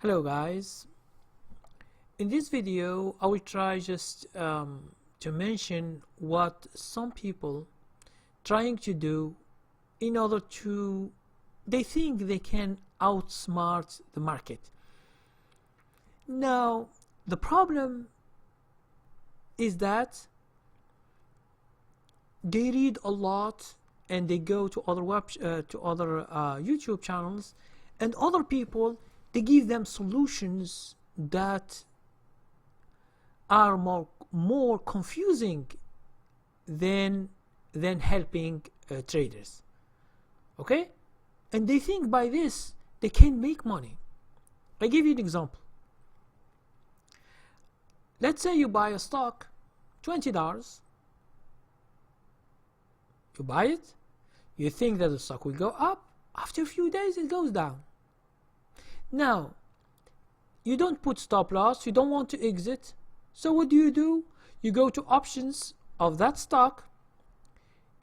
Hello guys, in this video I will try just to mention what some people trying to do in order to they think they can outsmart the market. Now the problem is that they read a lot and they go to other YouTube channels, and other people, they give them solutions that are more confusing than helping traders. Okay, and they think by this they can make money. I give you an example. Let's say you buy a stock, $20. You buy it, you think that the stock will go up. After a few days it goes down. Now you don't put stop loss, you don't want to exit, so what do? You go to options of that stock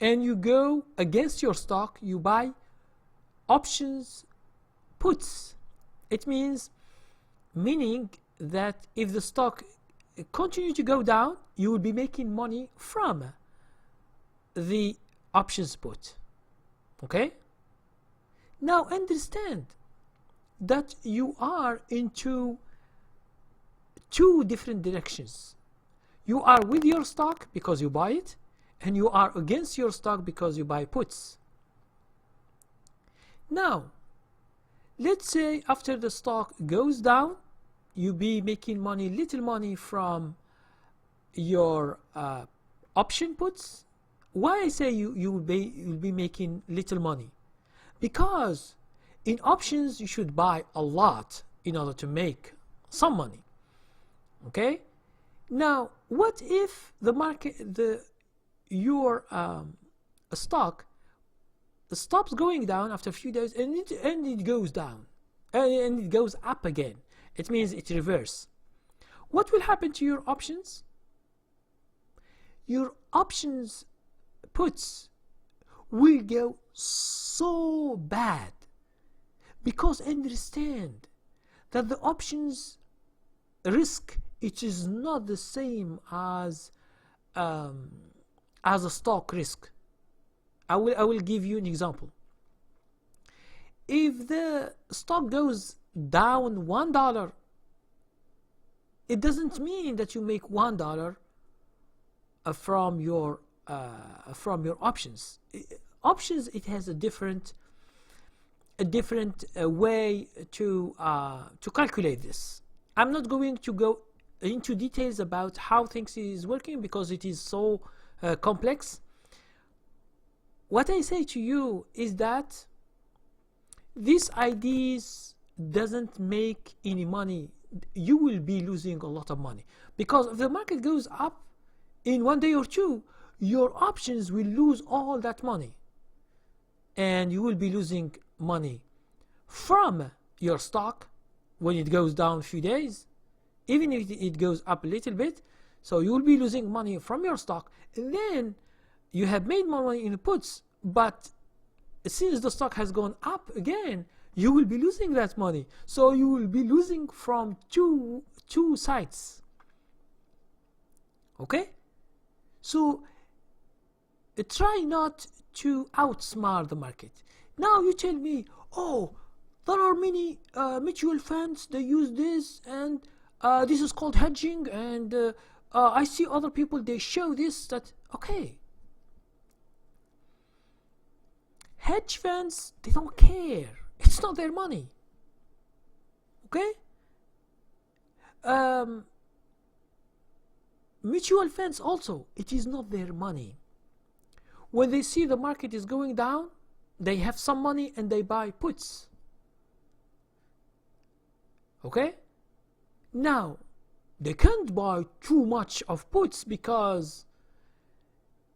and you go against your stock, you buy options puts. It meaning that if the stock continue to go down, you will be making money from the options put. Okay, now understand that you are into two different directions. You are with your stock because you buy it, and you are against your stock because you buy puts. Now let's say after the stock goes down, you be making little money from your option puts. Why I say you'll be making little money? Because in options you should buy a lot in order to make some money. Okay, now what if the market, your stock stops going down after a few days and it goes down and it goes up again? It means it reverse. What will happen to your options? Your options puts will go so bad, because understand that the options risk, it is not the same as a stock risk. I will give you an example. If the stock goes down $1, it doesn't mean that you make $1 from your options. Options, it has a different way to calculate this. I'm not going to go into details about how things is working because it is so complex. What I say to you is that these ideas doesn't make any money. You will be losing a lot of money, because if the market goes up in one day or two, your options will lose all that money, and you will be losing money from your stock when it goes down a few days, even if it goes up a little bit. So you will be losing money from your stock, and then you have made more money in the puts, but since the stock has gone up again, you will be losing that money. So you will be losing from two sides. Okay, so try not to outsmart the market. Now you tell me, oh, there are many mutual funds, they use this, and this is called hedging, and I see other people, they show this, that. Okay, hedge funds, they don't care, it's not their money. Okay, mutual funds also, it is not their money. When they see the market is going down, they have some money and they buy puts. Okay, now they can't buy too much of puts, because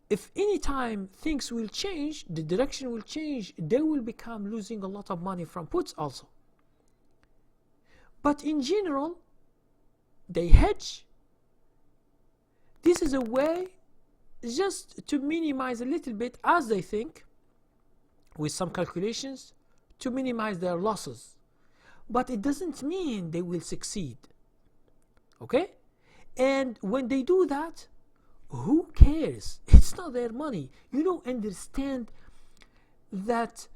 if any time things will change, the direction will change, they will become losing a lot of money from puts also. But in general, they hedge. This is a way just to minimize a little bit, as they think, with some calculations, to minimize their losses. but it doesn't mean they will succeed. Okay? And when they do that, who cares? It's not their money. You don't understand that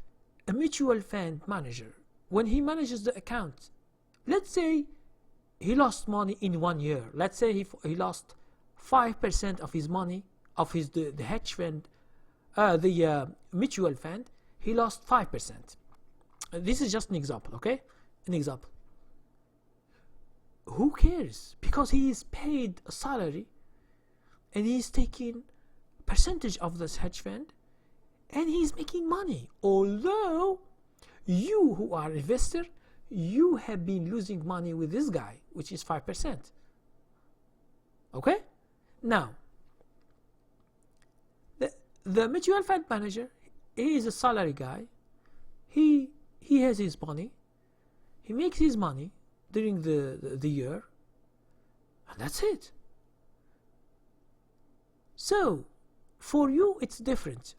a mutual fund manager, when he manages the account, let's say he lost money in 1 year. Let's say he lost 5% of his money, of the hedge fund, the mutual fund. He lost 5%. This is just an example, okay? An example. Who cares? Because he is paid a salary and he's taking percentage of this hedge fund and he's making money. Although you who are investor, you have been losing money with this guy, which is 5%. Okay? Now, the mutual fund manager, he is a salary guy. He has his money. He makes his money during the year, and that's it. So, for you, it's different.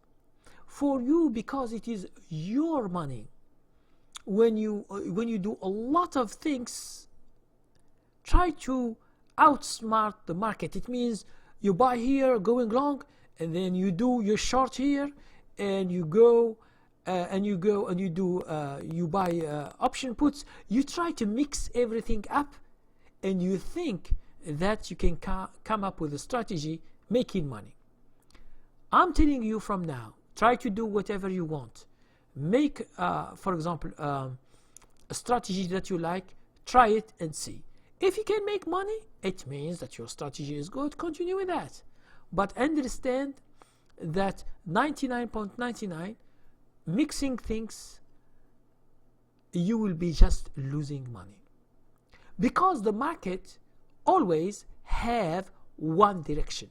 For you, because it is your money. When you do a lot of things, try to outsmart the market. It means you buy here, going long, and then you do your short here, and you go and you buy option puts. You try to mix everything up, and you think that you can come up with a strategy making money. I'm telling you from now, try to do whatever you want. Make, for example, a strategy that you like, try it and see. If you can make money, it means that your strategy is good, continue with that. But understand that 99.99, mixing things, you will be just losing money. Because the market always have one direction.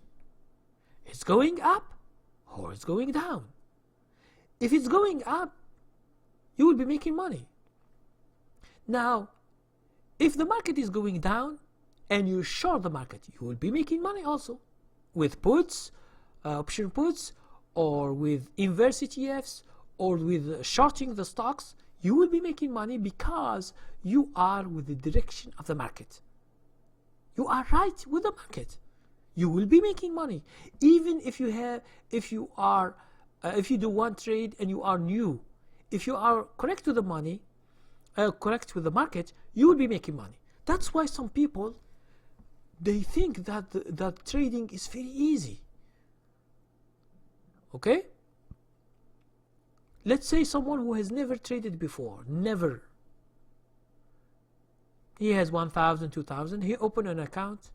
It's going up or it's going down. If it's going up, you will be making money. Now, if the market is going down and you short the market, you will be making money also. With puts, option puts, or with inverse ETFs, or with shorting the stocks, you will be making money because you are with the direction of the market. You are right with the market. You will be making money. Even if you do one trade and you are new, if you are correct with the money, correct with the market, you will be making money. That's why some people, they think that trading is very easy. Okay? Let's say someone who has never traded before, never. He has 1,000, 2,000. He open an account.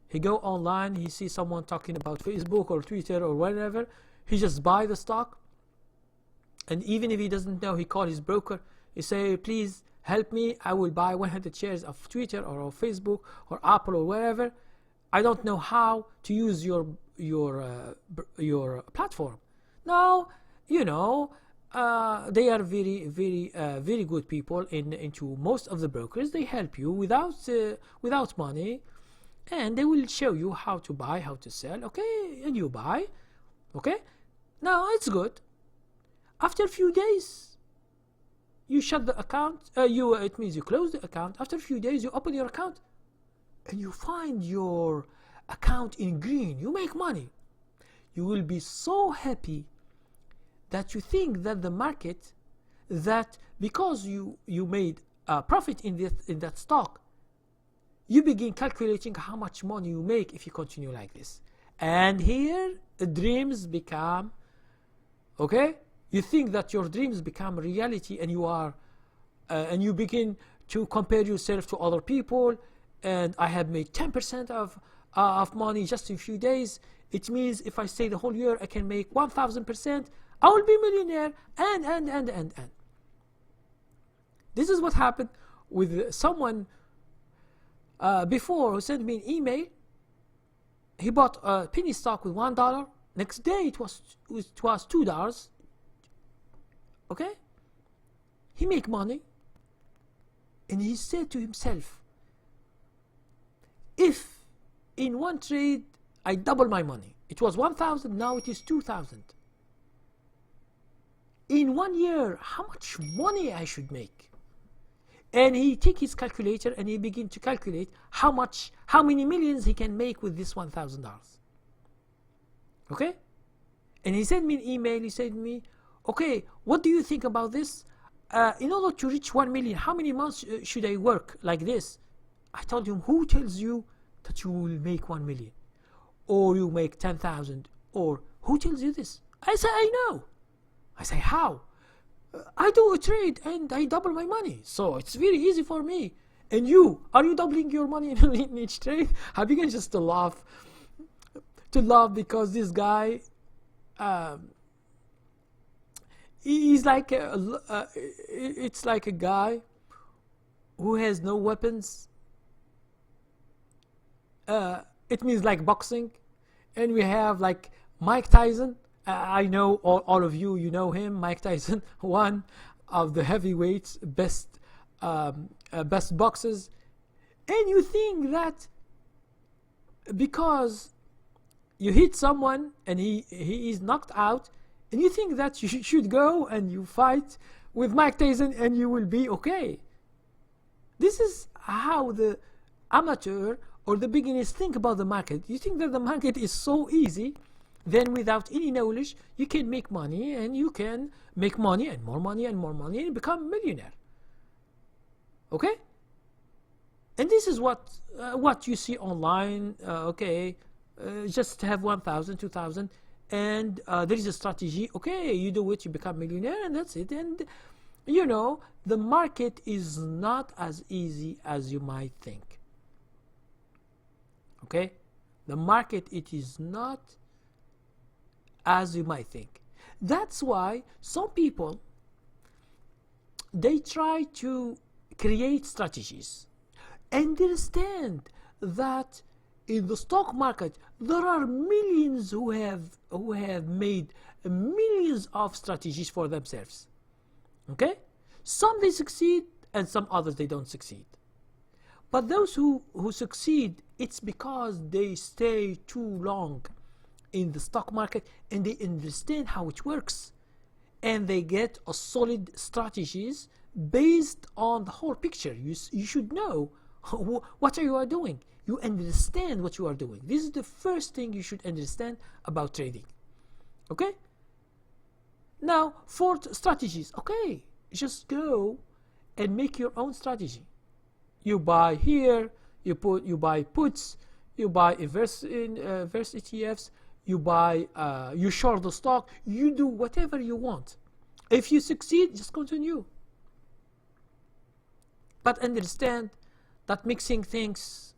He go online. He sees someone talking about Facebook or Twitter or whatever. He just buy the stock. And even if he doesn't know, he call his broker. He say, please help me. I will buy 100 shares of Twitter or of Facebook or Apple or wherever. I don't know how to use your platform. Now, you know, they are very good people into most of the brokers. They help you without money, and they will show you how to buy, how to sell. Okay, and you buy. Okay, now it's good. After a few days, you shut the account. It means you close the account. After a few days, you open your account, and you find your account in green. You make money. You will be so happy that you think that the market, that because you made a profit in that stock, you begin calculating how much money you make if you continue like this. And here, dreams become, okay? You think that your dreams become reality, and and you begin to compare yourself to other people. And I have made 10% of money just in a few days. It means if I stay the whole year, I can make 1,000%. I will be a millionaire, and. This is what happened with someone before, who sent me an email. He bought a penny stock with $1. Next day it was $2. Okay? He make money, and he said to himself, if in one trade I double my money, it was 1,000, now it is 2,000. In 1 year, how much money I should make? And he take his calculator and he begin to calculate how many millions he can make with this $1,000. Okay? And he sent me an email. He said to me, okay, what do you think about this? In order to reach 1 million, how many months should I work like this? I told him, who tells you that you will make 1 million? Or you make 10,000? Or who tells you this? I say, I know. I say, how? I do a trade and I double my money. So it's very easy for me. And you, are you doubling your money in each trade? I began just to laugh because this guy, he's like, it's like a guy who has no weapons. It means like boxing. And we have like Mike Tyson. I know all of you, you know him, Mike Tyson, one of the heavyweights, best boxers. And you think that because you hit someone and he is knocked out, and you think that you should go and you fight with Mike Tyson and you will be okay. This is how the amateur or the beginners think about the market. You think that the market is so easy, then without any knowledge you can make money, and you can make money and more money and more money and become a millionaire. Okay? And this is what you see online. Okay, just have 1,000, 2,000, and there is a strategy. Okay, you do it, you become millionaire, and that's it. And you know, the market is not as easy as you might think. Okay, the market, it is not as you might think. That's why some people, they try to create strategies. Understand that in the stock market there are millions who have made millions of strategies for themselves. Okay, some they succeed and some others they don't succeed. But those who succeed, it's because they stay too long in the stock market and they understand how it works, and they get a solid strategies based on the whole picture. You should know what you are doing. You understand what you are doing. This is the first thing you should understand about trading. Okay? Now, for strategies, okay, just go and make your own strategy. You buy here, you buy puts, you buy inverse ETFs, you buy, you short the stock, you do whatever you want. If you succeed, just continue. But understand that mixing things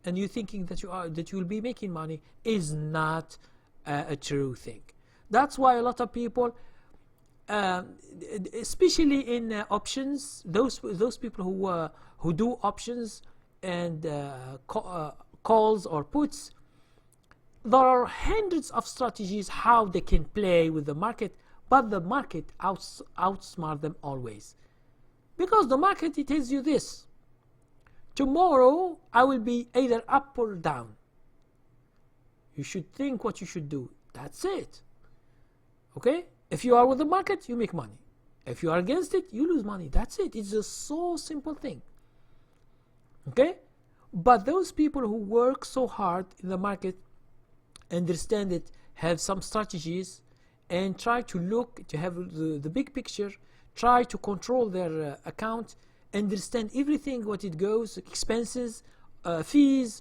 and you thinking that you will be making money is not a true thing. That's why a lot of people, especially in options, those people who do options and calls or puts, there are hundreds of strategies how they can play with the market, but the market outsmart them always. Because the market, it tells you this: tomorrow I will be either up or down. You should think what you should do. That's it. Okay? If you are with the market, you make money. If you are against it, you lose money. That's it. It's a so simple thing. Okay? But those people who work so hard in the market, understand it, have some strategies, and try to look to have the big picture, try to control their account, understand everything what it goes, expenses, fees,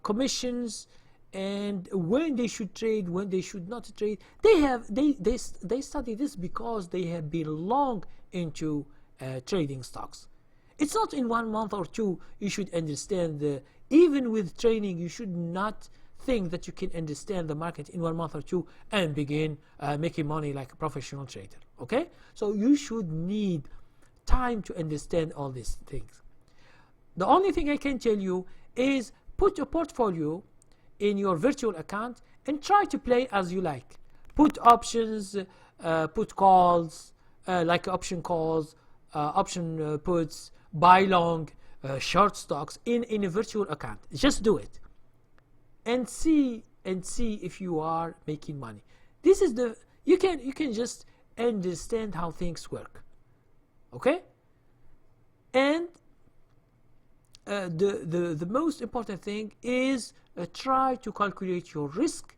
commissions, and when they should trade, when they should not trade. They study this because they have been long into trading stocks. It's not in 1 month or two you should understand. Even with training, you should not think that you can understand the market in 1 month or two and begin making money like a professional trader. Okay? So you should need time to understand all these things. The only thing I can tell you is put a portfolio in your virtual account and try to play as you like. Put options, put calls, like option calls, option puts, buy long, short stocks in a virtual account. Just do it and see if you are making money. This is the you can just understand how things work. Okay? And the most important thing is try to calculate your risk,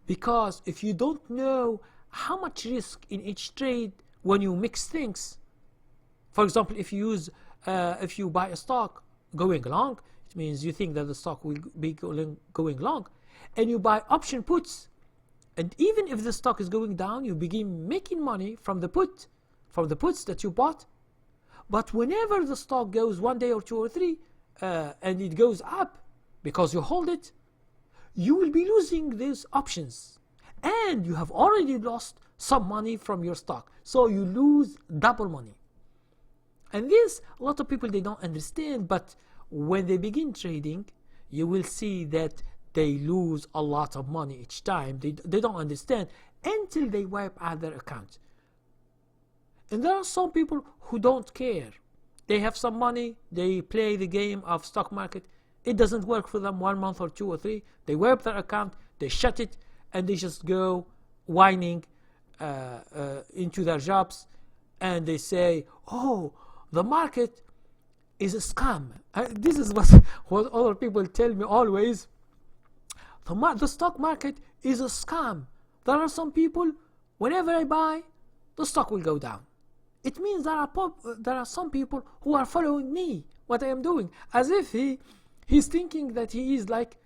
because if you don't know how much risk in each trade when you mix things, for example, if you buy a stock going long, it means you think that the stock will be going long, and you buy option puts, and even if the stock is going down, you begin making money from the puts that you bought. But whenever the stock goes 1 day or 2 or 3 and it goes up because you hold it, you will be losing these options, and you have already lost some money from your stock, so you lose double money. And this, a lot of people, they don't understand, but when they begin trading, you will see that they lose a lot of money each time. They don't understand until they wipe out their account. And there are some people who don't care. They have some money, they play the game of stock market, it doesn't work for them 1 month or 2 or 3, they wipe their account, they shut it, and they just go whining into their jobs, and they say, oh, the market is a scam. This is what other people tell me always. The stock market is a scam. There are some people, whenever I buy, the stock will go down. It means there are some people who are following me, what I am doing, as if he's thinking that he is like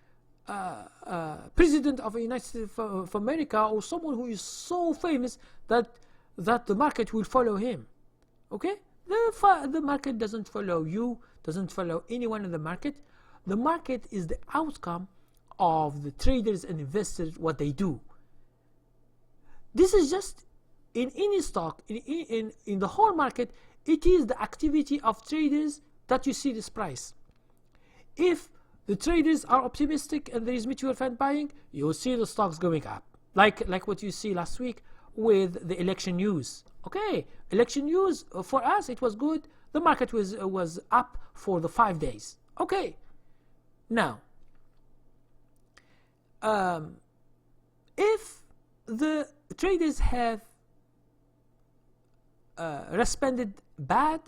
president of the United States of America, or someone who is so famous that the market will follow him. Okay? The market doesn't follow you, doesn't follow anyone in the market. The market is the outcome of the traders and investors, what they do. This is just in any stock, in the whole market, it is the activity of traders that you see this price. If the traders are optimistic and there is mutual fund buying, you will see the stocks going up. Like what you see last week with the election news. Okay, election news, for us it was good. The market was up for the 5 days. Okay, now if the traders have responded bad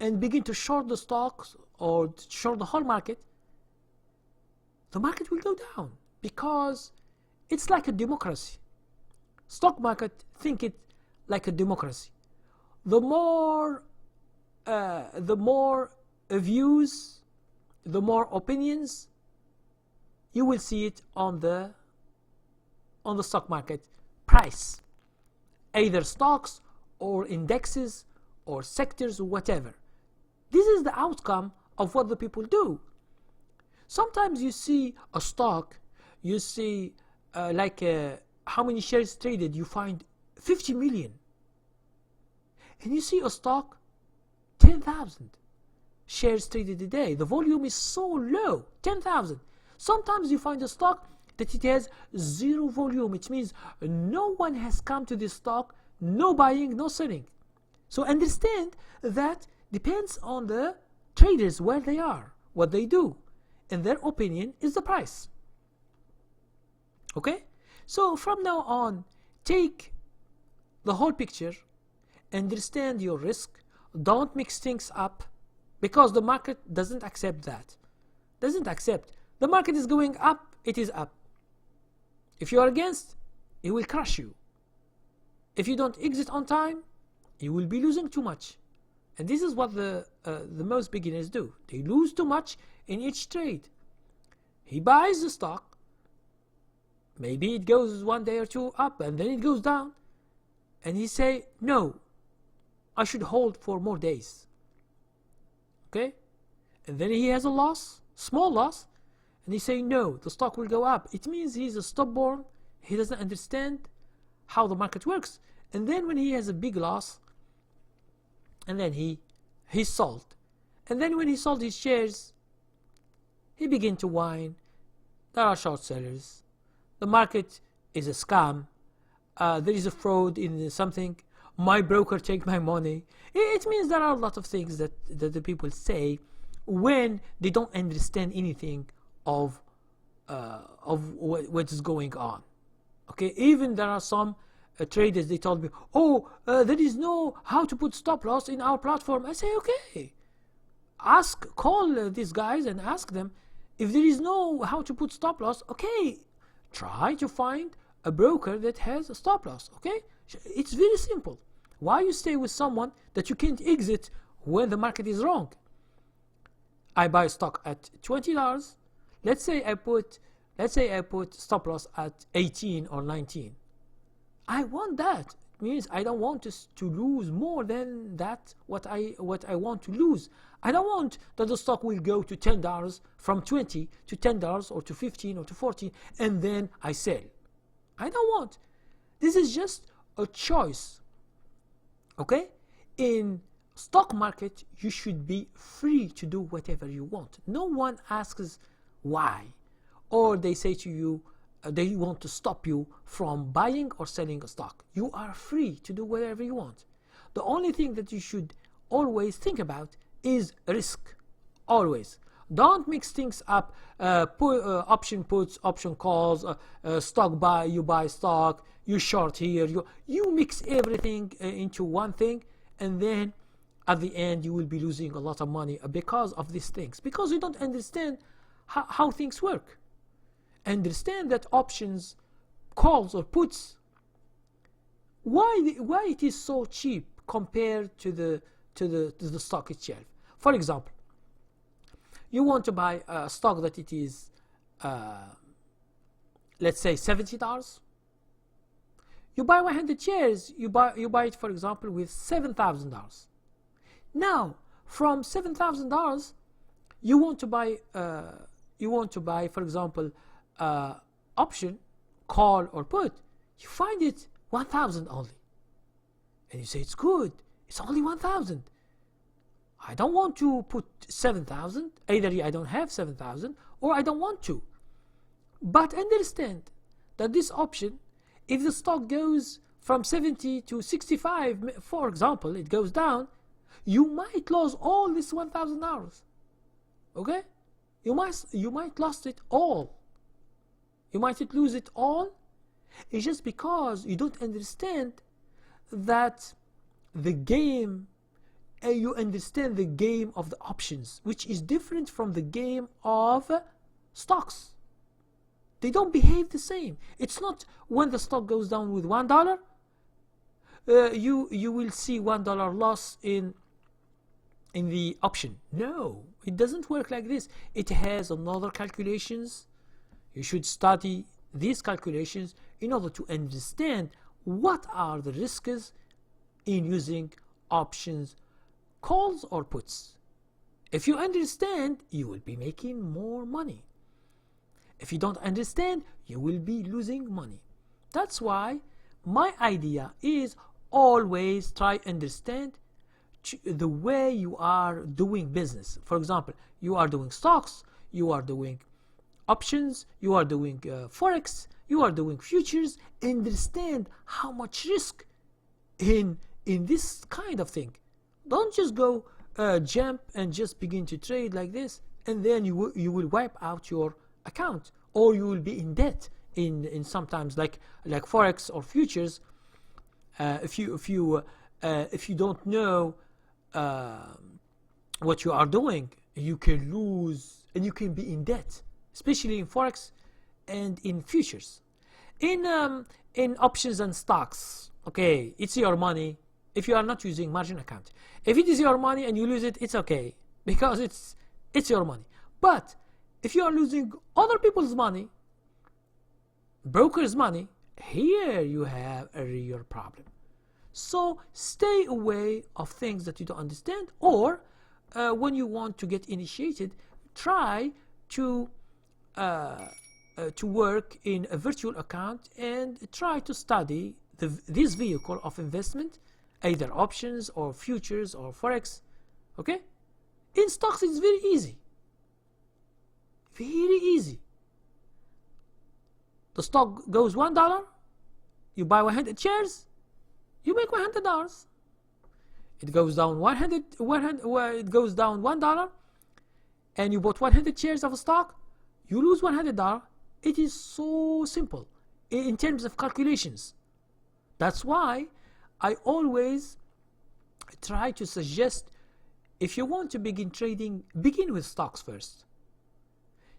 and begin to short the stocks or short the whole market, the market will go down, because it's like a democracy. Stock market, think it like a democracy. The more views, the more opinions, you will see it on the stock market price, either stocks or indexes or sectors or whatever. This is the outcome of what the people do. Sometimes you see a stock, you see how many shares traded, you find 50 million. And you see a stock, 10,000 shares traded a day. The volume is so low, 10,000. Sometimes you find a stock that it has 0 volume. It means no one has come to this stock, no buying, no selling. So understand that depends on the traders, where they are, what they do, and their opinion is the price. Okay? So from now on, take the whole picture, understand your risk, don't mix things up, because the market doesn't accept that. Doesn't accept. The market is going up, it is up. If you are against, it will crush you. If you don't exit on time, you will be losing too much. And this is what the most beginners do. They lose too much in each trade. He buys the stock, maybe it goes 1 day or 2 up, and then it goes down, and he say, no, I should hold for more days. Okay? And then he has a loss, small loss, and he say, no, the stock will go up. It means he's a stubborn, he doesn't understand how the market works. And then when he has a big loss, and then he sold. And then when he sold his shares, he began to whine, there are short sellers, the market is a scam, there is a fraud in something, my broker take my money. It means there are a lot of things that the people say when they don't understand anything of what is going on. Okay, even there are some traders, they told me, oh, there is no how to put stop loss in our platform. I say, okay, call these guys and ask them, if there is no how to put stop loss, okay, try to find a broker that has a stop loss. Okay, it's very simple. Why you stay with someone that you can't exit when the market is wrong? I buy stock at $20. Let's say I put stop loss at 18 or 19. I want that. It means I don't want to lose more than that what I want to lose. I don't want that the stock will go to $10 from 20 to $10 or to 15 or to 14 and then I sell. I don't want. This is just a choice. Okay? In stock market, you should be free to do whatever you want. No one asks why, or they say to you they want to stop you from buying or selling a stock. You are free to do whatever you want. The only thing that you should always think about is risk. Always. Don't mix things up. Option puts, option calls, stock buy, you buy stock, you short here, you mix everything into one thing, and then at the end you will be losing a lot of money because of these things, because you don't understand how things work. Understand that options, calls or puts, why it is so cheap compared to the stock itself. For example, you want to buy a stock that it is let's say $70. You buy 100 shares, you buy it, for example, with $7,000. Now from $7,000 you want to buy for example option, call or put. You find it 1,000 only, and you say it's good, it's only 1,000. I don't want to put 7,000. Either I don't have 7,000 or I don't want to. But understand that this option, if the stock goes from 70 to 65, for example, it goes down, you might lose all this $1,000. Okay? You might lose it all. You might lose it all. It's just because you don't understand that the game, you understand the game of the options, which is different from the game of stocks. They don't behave the same. It's not when the stock goes down with $1, you will see $1 loss in the option. No, it doesn't work like this. It has another calculations. You should study these calculations in order to understand what are the risks in using options, calls or puts. If you understand, you will be making more money. If you don't understand, you will be losing money. That's why my idea is always try understand the way you are doing business. For example, you are doing stocks, you are doing options, you are doing forex, you are doing futures. Understand how much risk in this kind of thing. Don't just go jump and just begin to trade like this, and then you will wipe out your account, or you will be in debt in sometimes like forex or futures. If you don't know what you are doing, you can lose and you can be in debt, especially in forex and in futures. In options and stocks, okay, it's your money. If you are not using margin account, if it is your money and you lose it, it's okay, because it's your money. But if you are losing other people's money, brokers' money, here you have a real problem. So stay away of things that you don't understand, or when you want to get initiated, try to work in a virtual account and try to study this vehicle of investment, either options or futures or forex. Okay? In stocks it's very easy. Very easy. The stock goes $1, you buy 100 shares, you make $100. It goes down it goes down $1, and you bought 100 shares of a stock, you lose $100. It is so simple in terms of calculations. That's why I always try to suggest if you want to begin trading, begin with stocks first.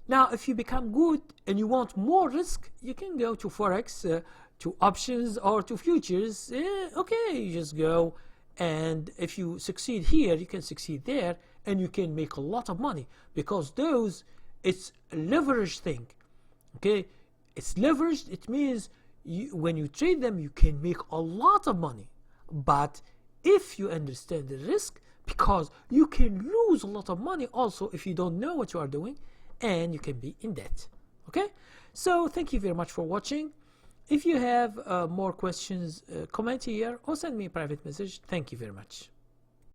Now, if you become good and you want more risk, you can go to forex, to options, or to futures. Okay, you just go, and if you succeed here, you can succeed there, and you can make a lot of money, because those, it's a leverage thing. Okay, it's leveraged. It means when you trade them, you can make a lot of money. But if you understand the risk, because you can lose a lot of money also if you don't know what you are doing, and you can be in debt. Okay, so thank you very much for watching. If you have more questions, comment here or send me a private message. Thank you very much.